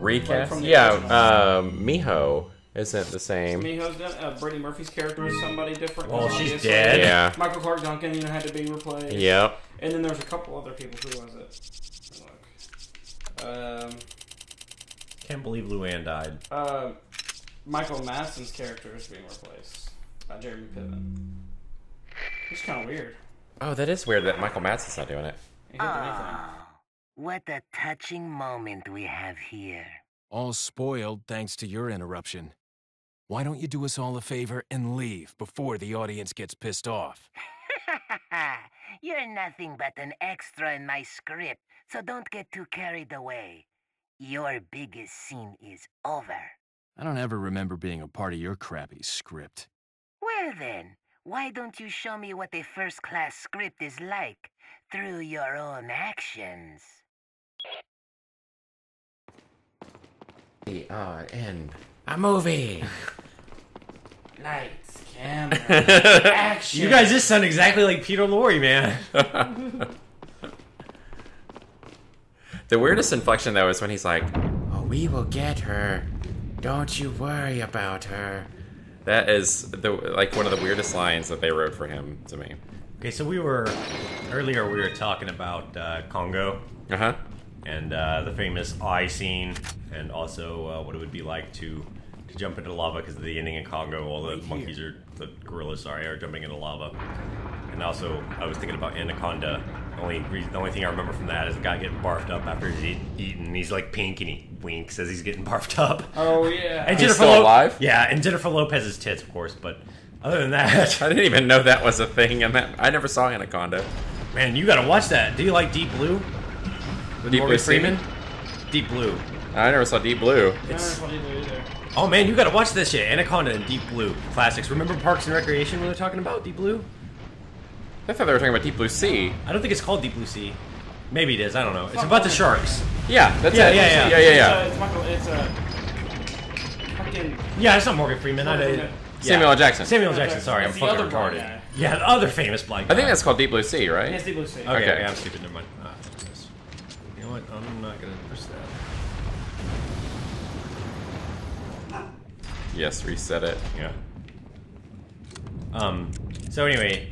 Recast? From the Yeah, Miho isn't the same. Miho's done. Brittany Murphy's character is somebody different. Well, she's obviously. dead. Yeah. Michael Clark Duncan, had to be replaced. Yep. And then there's a couple other people. Who was it? Can't believe Luann died. Michael Madsen's character is being replaced by Jeremy Piven. It's kind of weird. Oh, that is weird that Michael Madsen's not doing it. He didn't do anything. What a touching moment we have here. All spoiled thanks to your interruption. Why don't you do us all a favor and leave before the audience gets pissed off? You're nothing but an extra in my script, so don't get too carried away. Your biggest scene is over. I don't ever remember being a part of your crappy script. Well then, why don't you show me what a first-class script is like through your own actions? And A movie. Lights, camera, action. You guys just sound exactly like Peter Lorre, man. the weirdest inflection though is when he's like, "Oh, we will get her. Don't you worry about her." That is one of the weirdest lines that they wrote for him to me. Okay, so earlier we were talking about Congo. Uh-huh. And the famous eye scene, and also what it would be like to jump into lava because of the ending in Congo. All the the gorillas, are jumping into lava. And also, I was thinking about Anaconda. The only thing I remember from that is the guy getting barfed up after he's eaten. He's like pink and he winks as he's getting barfed up. Oh yeah. And he's still alive? Yeah, and Jennifer Lopez's tits, of course. But other than that, I didn't even know that was a thing, and I never saw Anaconda. Man, you gotta watch that. Do you like Deep Blue? Deep Blue Freeman? Deep Blue. I never saw Deep Blue. Oh man, you gotta watch this shit. Anaconda and Deep Blue. Classics. Remember Parks and Recreation when they're talking about Deep Blue? I thought they were talking about Deep Blue Sea. I don't think it's called Deep Blue Sea. Maybe it is, I don't know. It's about the sharks. Yeah, that's it. Yeah. It's a fucking... Yeah, it's not Morgan Freeman. Samuel L. Jackson. Samuel L. Jackson, sorry, I'm the fucking other black retarded. guy. Yeah, the other famous black guy. I think that's called Deep Blue Sea, right? Yes, Deep Blue Sea. Okay. Yeah, I'm stupid, never mind. You know what, I'm not gonna push that. Yes, reset it. Yeah. So anyway,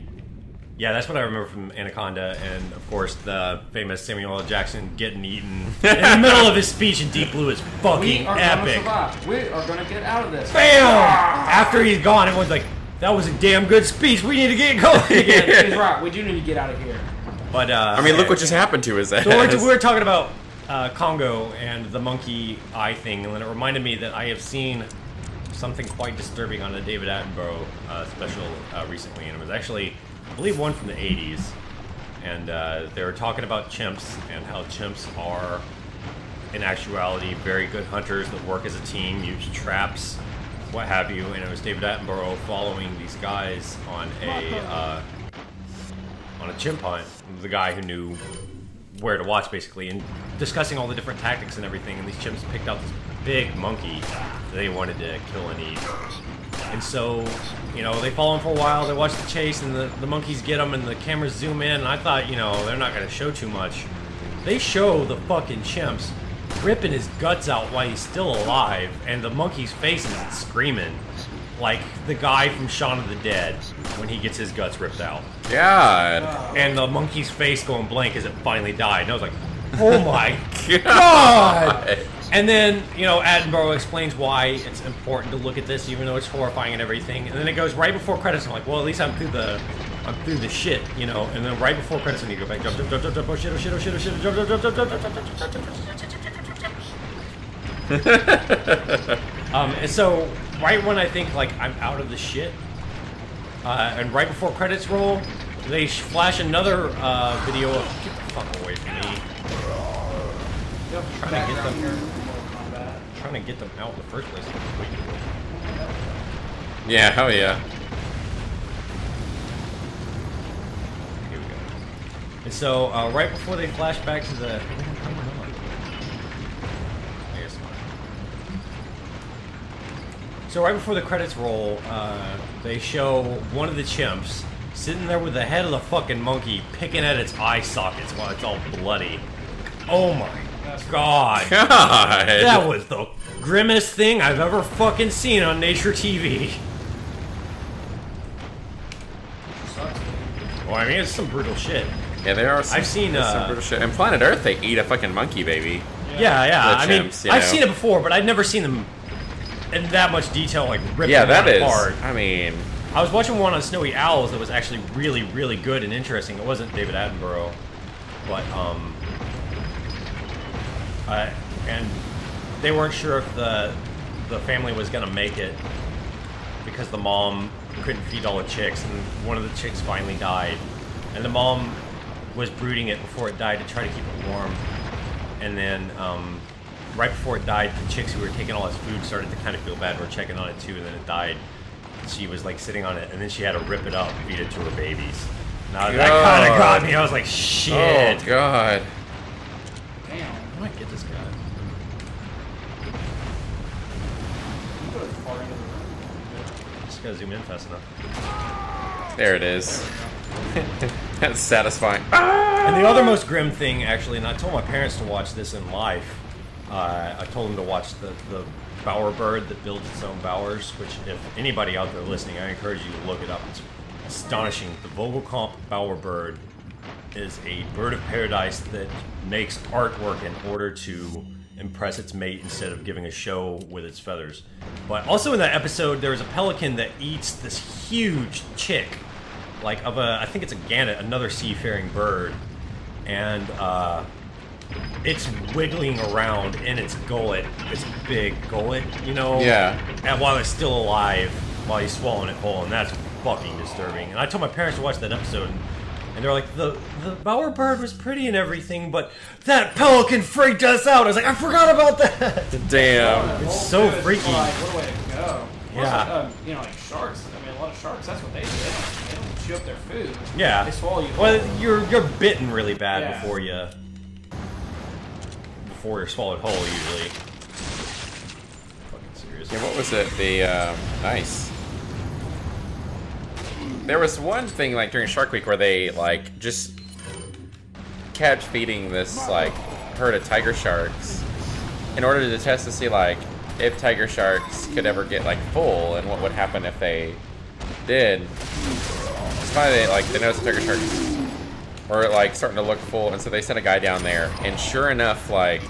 yeah, that's what I remember from Anaconda, and of course the famous Samuel L. Jackson getting eaten in the middle of his speech in Deep Blue is fucking We are epic. gonna survive. We are gonna get out of this. Bam! After he's gone, everyone's like, "That was a damn good speech. We need to get going again." He's right. We do need to get out of here. But I mean, look what just happened to his ass. So we were talking about Congo and the monkey eye thing, and then it reminded me that I have seen something quite disturbing on a David Attenborough special recently, and it was actually, I believe, one from the 80s. And they were talking about chimps and how chimps are, in actuality, very good hunters that work as a team, use traps, what have you. And it was David Attenborough following these guys on a chimp hunt. The guy who knew where to watch, basically, and discussing all the different tactics and everything. And these chimps picked out this big monkey that they wanted to kill and eat. And so, they follow him for a while, they watch the chase, and the monkeys get him, and the cameras zoom in, and I thought, they're not going to show too much. They show the fucking chimps ripping his guts out while he's still alive, and the monkey's face is screaming. Like the guy from Shaun of the Dead when he gets his guts ripped out. God. And the monkey's face going blank as it finally died. And I was like, oh my God! And then, Attenborough explains why it's important to look at this, even though it's horrifying and everything. And then it goes right before credits. I'm like, well, at least I'm through the shit, And then right before credits, I need to go back, jump, oh shit, jump, and so right when I think like I'm out of the shit, and right before credits roll, they flash another video of get the fuck away from me. Trying to get them out in the first place. Yeah, hell yeah. Here we go. And so right before they flash back to the So right before the credits roll, they show one of the chimps sitting there with the head of the fucking monkey picking at its eye sockets while it's all bloody. Oh my God. God. That was the grimmest thing I've ever fucking seen on Nature TV. Well, I mean, it's some brutal shit. Yeah, there are some, I've seen, some brutal shit. In Planet Earth, they eat a fucking monkey, baby. Yeah. The I mean, chimps, you I've know. seen it before, but I've never seen them in that much detail, like ripping Yeah, them that is. apart. I mean, I was watching one on Snowy Owls that was actually really, really good and interesting. It wasn't David Attenborough, but and they weren't sure if the family was gonna make it because the mom couldn't feed all the chicks, and one of the chicks finally died, and the mom was brooding it before it died to try to keep it warm, and then right before it died, the chicks who were taking all its food started to kind of feel bad. We're checking on it too, and then it died. She was like sitting on it, and then she had to rip it up and feed it to her babies. Now that kind of got me. I was like, shit. oh god. Damn. I might get this guy. You go far into the room. Just gotta zoom in fast enough. There it is. That's satisfying. And the other most grim thing, actually, and I told my parents to watch this in life. I told them to watch the bower bird that builds its own bowers, which, if anybody out there listening, I encourage you to look it up. It's astonishing. The Vogelkamp bower bird is a bird of paradise that makes artwork in order to impress its mate instead of giving a show with its feathers. But also in that episode, there's a pelican that eats this huge chick, like of a, I think it's a gannet, another seafaring bird, and it's wiggling around in its gullet, its big gullet, you know? Yeah. And while it's still alive, while he's swallowing it whole, and that's fucking disturbing. And I told my parents to watch that episode, and they're like, the bower bird was pretty and everything, but that pelican freaked us out. I was like, I forgot about that. Damn. It's so freaky. Like, what a way to go. Yeah. Also, you know, like sharks. I mean, a lot of sharks. That's what they do. They don't chew up their food. Yeah. They swallow you. Well, you're bitten really bad Yeah. before you're swallowed whole, usually. Fucking serious. Yeah, what was it? The, nice. There was one thing, like, during Shark Week where they, like, just kept feeding this, like, herd of tiger sharks in order to test to see, like, if tiger sharks could ever get, like, full and what would happen if they did. It's finally, they noticed the tiger sharks were, like, starting to look full, and so they sent a guy down there, and sure enough, like,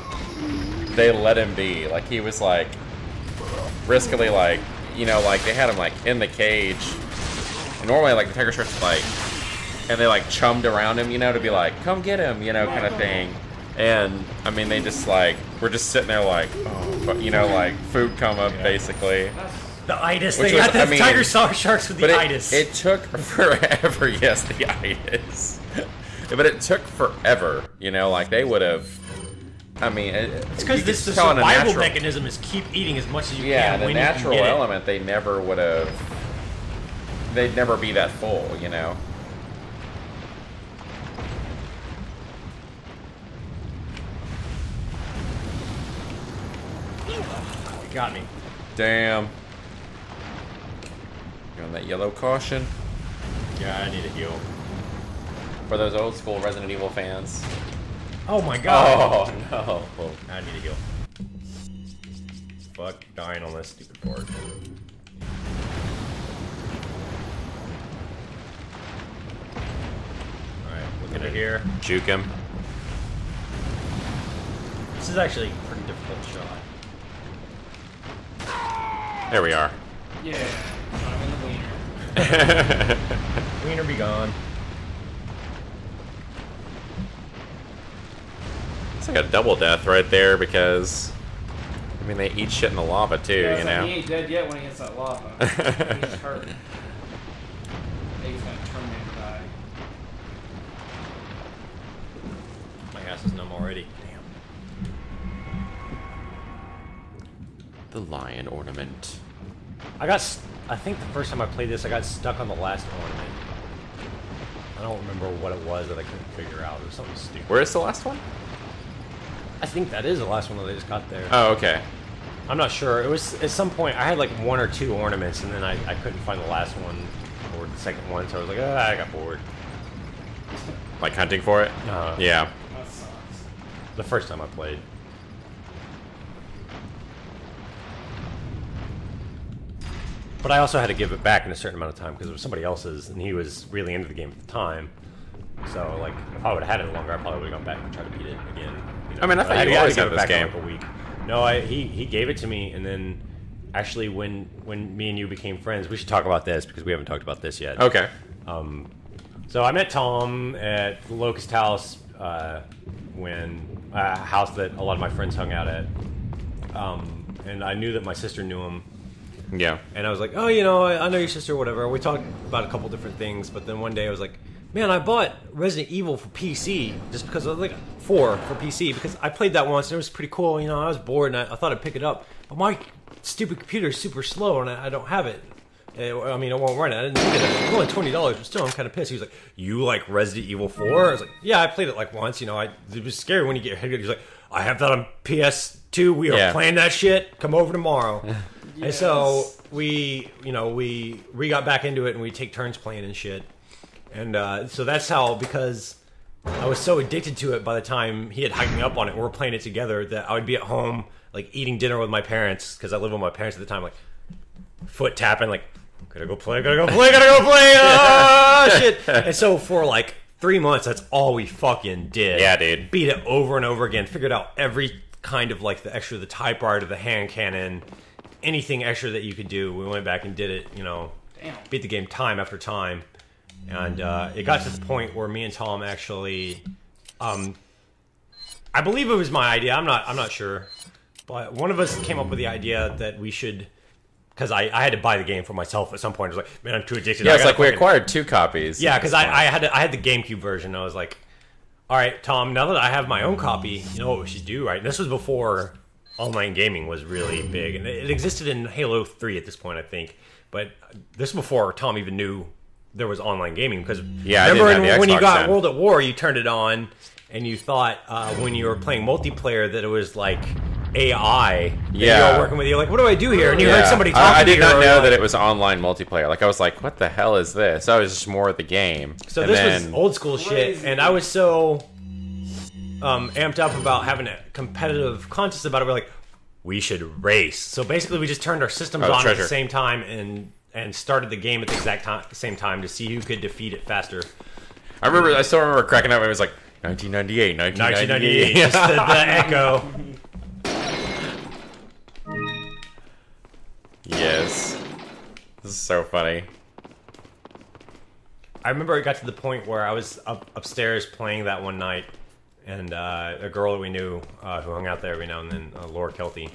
they let him be. Like, he was, like, riskily, like, you know, like, they had him, like, in the cage. And normally, like, the tiger sharks, like, and they, like, chummed around him, you know, to be like, come get him, you know, kind of thing. And, I mean, they just, like, were just sitting there, like, oh, but, you know, like, food coma, basically. The itis. Which They got was- the I mean, tiger sharks with the But itis. it took forever, yes, the itis. But it took forever, you know, like, they would have, I mean, It's because you this could the tell in a survival natural- mechanism is keep eating as much as you Yeah, can the when natural you can get element, they never would have, they'd never be that full, you know? it. It got me. Damn. You're on that yellow caution. Yeah, I need a heal. For those old school Resident Evil fans. Oh my god. Oh, no. I need a heal. Fuck dying on this stupid part. Alright, look at it here. Juke him. This is actually a pretty difficult shot. There we are. Yeah. I'm in the wiener. Wiener be gone. It's like a double death right there because, I mean, they eat shit in the lava too, Yeah, you it's like know? he ain't dead yet when he hits that lava. He's hurt. He's gonna Terminator die. My ass is numb already. Damn. The lion ornament. I think the first time I played this, I got stuck on the last ornament. I don't remember what it was that I couldn't figure out. It was something stupid. Where is the last one? I think that is the last one that I just got there. Oh, okay. I'm not sure. It was at some point I had like one or two ornaments, and then I couldn't find the last one or the second one, so I was like, I got bored. Like hunting for it? Uh-huh. Yeah. That sucks. The first time I played. But I also had to give it back in a certain amount of time because it was somebody else's, and he was really into the game at the time. So, like, if I would have had it longer, I probably would have gone back and tried to beat it again. You know? I mean, I thought you always had give it this back in game. like a week. No, he gave it to me, and then actually when me and you became friends, we should talk about this because we haven't talked about this yet. Okay. So I met Thom at the Locust House when a house that a lot of my friends hung out at, and I knew that my sister knew him. Yeah. And I was like, oh, you know, I know your sister, whatever. We talked about a couple different things, but then one day I was like, man, I bought Resident Evil for PC just because I was like 4 for PC because I played that once and it was pretty cool. You know, I was bored and I thought I'd pick it up, but my stupid computer is super slow and I don't have it. I mean, it won't run it. I didn't think of that. It's only $20, but still, I'm kind of pissed. He was like, you like Resident Evil 4? I was like, yeah, I played it like once. You know, it was scary when you get hit. He's like, I have that on PS2. We are playing that shit. Come over tomorrow. Yes. And so we got back into it and we take turns playing and shit. And so that's how, because I was so addicted to it by the time he had hyped me up on it and we were playing it together, that I would be at home, like, eating dinner with my parents, because I lived with my parents at the time, like, foot tapping, like, gotta go play, oh, shit. And so for, like, 3 months, that's all we fucking did. Yeah, dude. Beat it over and over again, figured out every kind of, like, the extra, the typewriter, the hand cannon, anything extra that you could do. We went back and did it, you know, beat the game time after time. And it got to the point where me and Thom actually, I believe it was my idea. I'm not sure, but one of us came up with the idea that we should, because I had to buy the game for myself at some point. I was like, man, I'm too addicted. Yeah, it's like we acquired 2 copies. Yeah, because I had the GameCube version. I was like, all right, Thom, now that I have my own copy, you know what we should do, right? And this was before online gaming was really big, and it existed in Halo 3 at this point, I think. But this was before Thom even knew there was online gaming, because remember when you got World at War, you turned it on and you thought when you were playing multiplayer that it was like AI that you were working with. You're like, what do I do here? And you heard somebody talking. I did not know that it was online multiplayer. Like, I was like, what the hell is this? That was just more of the game. So and this was old school shit, and I was so amped up about having a competitive contest about it. We're like, we should race. So basically we just turned our systems on at the same time and started the game at the exact same time to see who could defeat it faster. I still remember cracking up. It was like 1998, 1998. Just the echo. Yes. This is so funny. I remember it got to the point where I was upstairs playing that one night, and a girl that we knew who hung out there every now and then, Laura Kelty,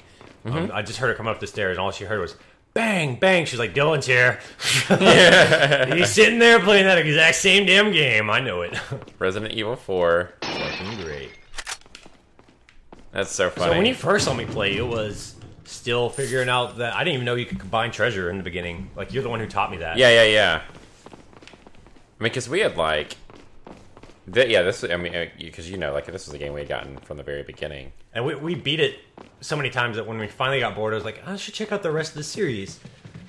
I just heard her come up the stairs, and all she heard was, bang, bang. She's like, Dylan's here. He's sitting there playing that exact same damn game. I know it. Resident Evil 4. Fucking great. That's so funny. So when you first saw me play, it was still figuring out that I didn't even know you could combine treasure in the beginning. Like, you're the one who taught me that. Yeah. I mean, because we had, like... this, I mean, because, you know, like, this was a game we had gotten from the very beginning. And we beat it so many times that when we finally got bored, I was like, I should check out the rest of the series.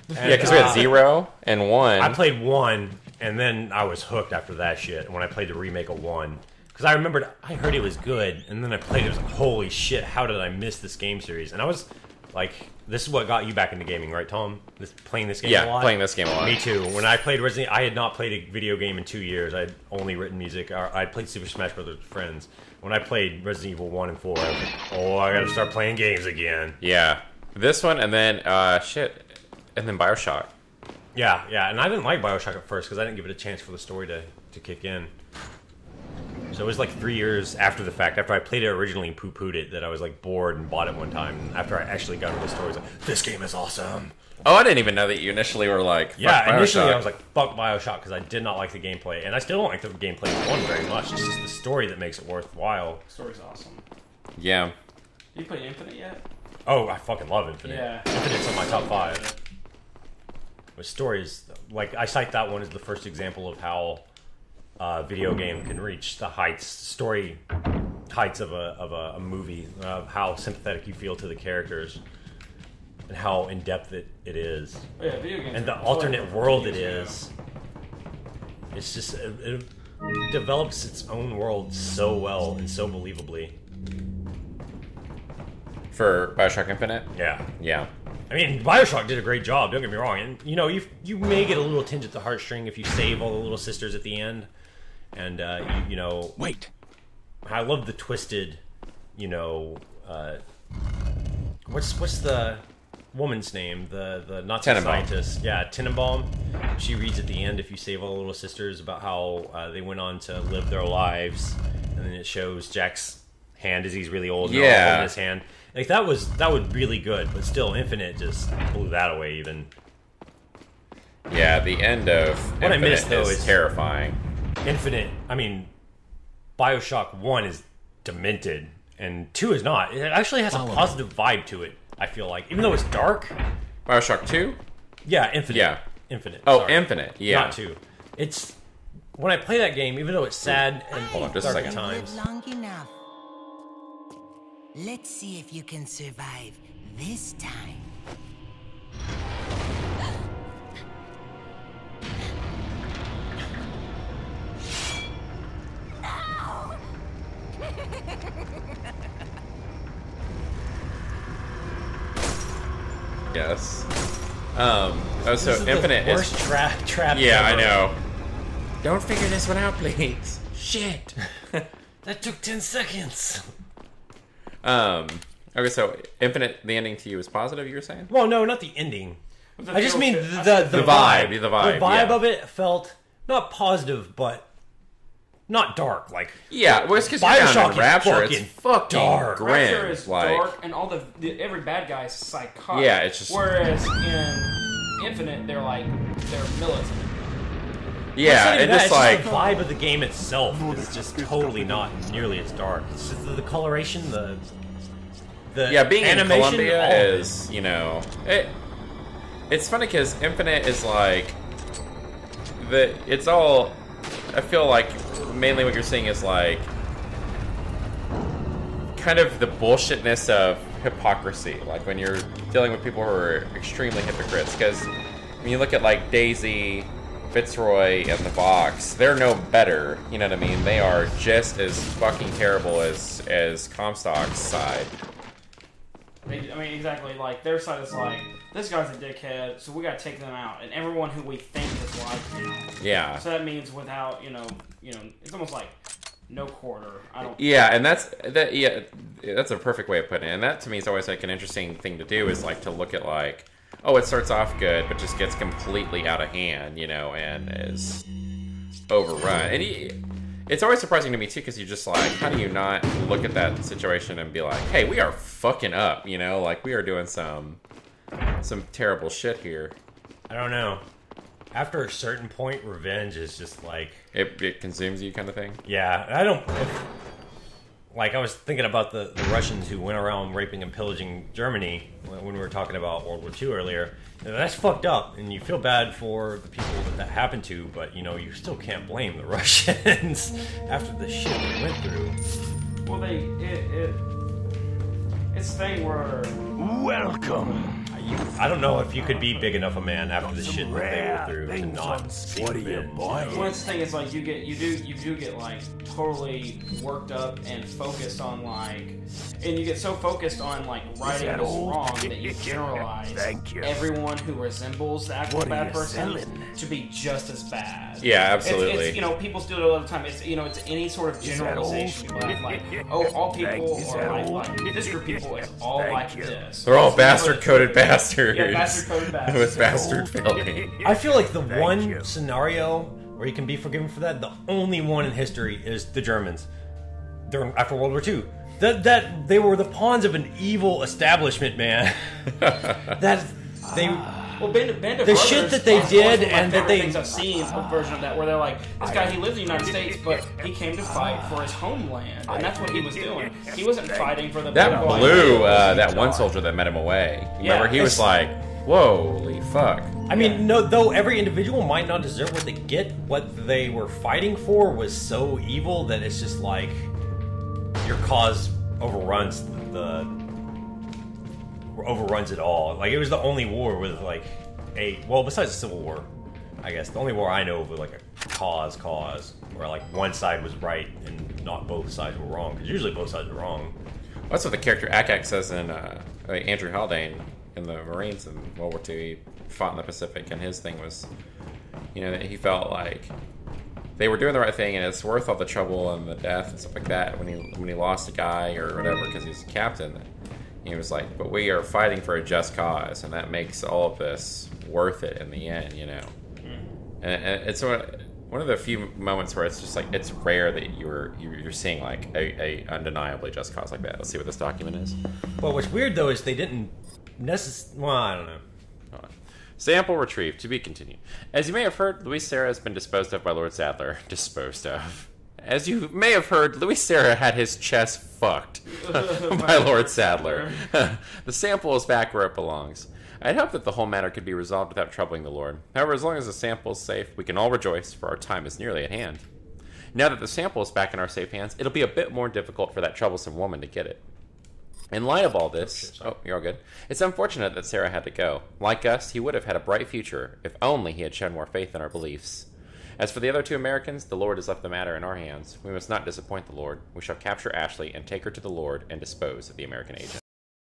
And, yeah, because we had 0 and 1. I played 1, and then I was hooked after that shit when I played the remake of 1. Because I remembered, I heard it was good, and then I played it, I was like, holy shit, how did I miss this game series? And I was like, this is what got you back into gaming, right, Thom? Playing this game a lot? Yeah, playing this game a lot. Me too. When I played Resident I had not played a video game in 2 years. I'd only written music. I'd played Super Smash Bros. With friends. When I played Resident Evil 1 and 4, I was like, oh, I gotta start playing games again. Yeah. This one, and then, and then Bioshock. Yeah, and I didn't like Bioshock at first, because I didn't give it a chance for the story to kick in. So it was like 3 years after the fact, after I played it originally and poo-pooed it, that I was like bored and bought it one time. And after I actually got into the story, I was like, this game is awesome. Oh, I didn't even know that you initially were like, fuck yeah, initially Bioshock. I was like, fuck Bioshock, because I did not like the gameplay. And I still don't like the gameplay in 1 very much. It's just the story that makes it worthwhile. The story's awesome. Yeah. You played Infinite yet? Oh, I fucking love Infinite. Yeah. Infinite's on my top 5. But stories, like, I cite that one as the first example of how video game can reach the story heights of a movie, of how sympathetic you feel to the characters, and how in depth it is. Oh, yeah, video games. And the alternate world it is. It's just it develops its own world so well and so believably. For Bioshock Infinite? Yeah. Yeah. I mean, Bioshock did a great job, don't get me wrong. And, you know, you may get a little tinge at the heartstring if you save all the little sisters at the end. And, you know... Wait! I love the twisted, you know... what's the woman's name? The Nazi Tenenbaum. scientist. Yeah, Tenenbaum. She reads at the end, if you save all the little sisters, about how they went on to live their lives. And then it shows Jack's hand as he's really old. And they're all holding his hand. Like, that was really good, but still, Infinite just blew that away even. Yeah, the end of What I Infinite missed, though, is terrifying. Infinite, I mean, Bioshock 1 is demented, and 2 is not. It actually has a positive vibe to it, I feel like. Even though it's dark. Bioshock 2? Yeah, Infinite. Yeah. Infinite. Oh, sorry. Infinite, yeah. Not 2. It's... When I play that game, even though it's sad and Hold on, just a dark second. at times... Long enough. Let's see if you can survive this time. Yes. Oh, so Infinite the worst is... trap Yeah, I ever. know. Don't figure this one out, please. Shit. That took 10 seconds. Okay, so Infinite, the ending to you is positive, you were saying? Well, no, not the ending. The I just mean feel- the vibe, vibe. the vibe, The vibe yeah. of it felt not positive, but not dark. Like Yeah, well, it's because you're Bioshock down is in Rapture. It's fucking fucking dark. grim. Rapture is like, dark, and all every bad guy is psychotic. Yeah, it's just- Whereas in Infinite, they're militant. yeah, and and just like... the vibe of the game itself is just totally not nearly as dark. It's just the coloration, the Yeah, being in animation, Columbia all of it. is, you know... It's funny because Infinite is like... It's all... I feel like mainly what you're seeing is like... kind of the bullshitness of hypocrisy. Like when you're dealing with people who are extremely hypocrites. Because when you look at like Daisy, Fitzroy, and the Box, they're no better. You know what I mean? They are just as fucking terrible as Comstock's side. I mean, exactly. Like their side is like, this guy's a dickhead, so we gotta take them out, and everyone who we think is like him. Yeah. So that means without, you know, it's almost like no quarter. I don't. Yeah, and that's a perfect way of putting it. And that to me is always like an interesting thing to do is like to look at like, oh, it starts off good, but just gets completely out of hand, you know, and is overrun. And it's always surprising to me too, because you're just like, how do you not look at that situation and be like, hey, we are fucking up, you know, like we are doing some terrible shit here. I don't know. After a certain point, revenge is just like... It consumes you kind of thing? Yeah, I don't... Like, I was thinking about the Russians who went around raping and pillaging Germany when we were talking about World War II earlier. And that's fucked up, and you feel bad for the people that happened to, but, you know, you still can't blame the Russians after the shit they went through. Well, it's a thing where Welcome. I don't know if you could be big enough a man after the shit that they went through to not seek What are you revenge. buying? one thing is like you do get like totally worked up and focused on like, and you get so focused on like righting that this all? wrong that you generalize Thank you. everyone who resembles the actual What are bad you person selling? to be just as bad. Yeah, absolutely. It's, you know, people still do it all the time. It's, you know, it's any sort of Is that all? generalization. People have like, oh, all people Is are that all? like this group of people is all Thank like you. this. They're all It's never- bastard-coded bastards. Yeah, bastard-coded bastards. With bastard filling. I feel like the Thank one you. scenario where you can be forgiven for that, the only one in history is the Germans. After World War II. That they were the pawns of an evil establishment, man. That they Well, Band of The Brothers shit that they is did one of my and that favorite they- things I've seen a version of that where they're like, this guy, he lives in the United States, but he came to fight for his homeland, and that's what he was doing. He wasn't fighting for the That political blew ideas. that one soldier that met him away. Yeah, Remember, he was it's- like, "Holy fuck!" I mean, no, though every individual might not deserve what they get, what they were fighting for was so evil that it's just like your cause overruns overruns it all. Like, it was the only war with like besides the Civil War, I guess the only war I know of with like a cause where like one side was right and not both sides were wrong, because usually both sides are wrong. That's what the character Akak says in Andrew Haldane in the Marines in World War II. He fought in the Pacific, and his thing was, that he felt like they were doing the right thing, and it's worth all the trouble and the death and stuff like that. When he lost a guy or whatever because he's a captain, he was like, "But we are fighting for a just cause, and that makes all of this worth it in the end." And it's one of the few moments where it's just like it's rare that you're seeing like a undeniably just cause like that. Let's see what this document is. Well, what's weird though is they didn't well, I don't know. Sample retrieved. To be continued. As you may have heard, Luis Serra has been disposed of by Lord Sadler. Disposed of. As you may have heard, Luis Serra had his chest fucked by Lord Sadler. The sample is back where it belongs. I'd hope that the whole matter could be resolved without troubling the Lord. However, as long as the sample is safe, we can all rejoice, for our time is nearly at hand. Now that the sample is back in our safe hands, it'll be a bit more difficult for that troublesome woman to get it. In light of all this... Oh, you're all good. It's unfortunate that Sarah had to go. Like us, he would have had a bright future, if only he had shown more faith in our beliefs. As for the other two Americans, the Lord has left the matter in our hands. We must not disappoint the Lord. We shall capture Ashley and take her to the Lord and dispose of the American agent.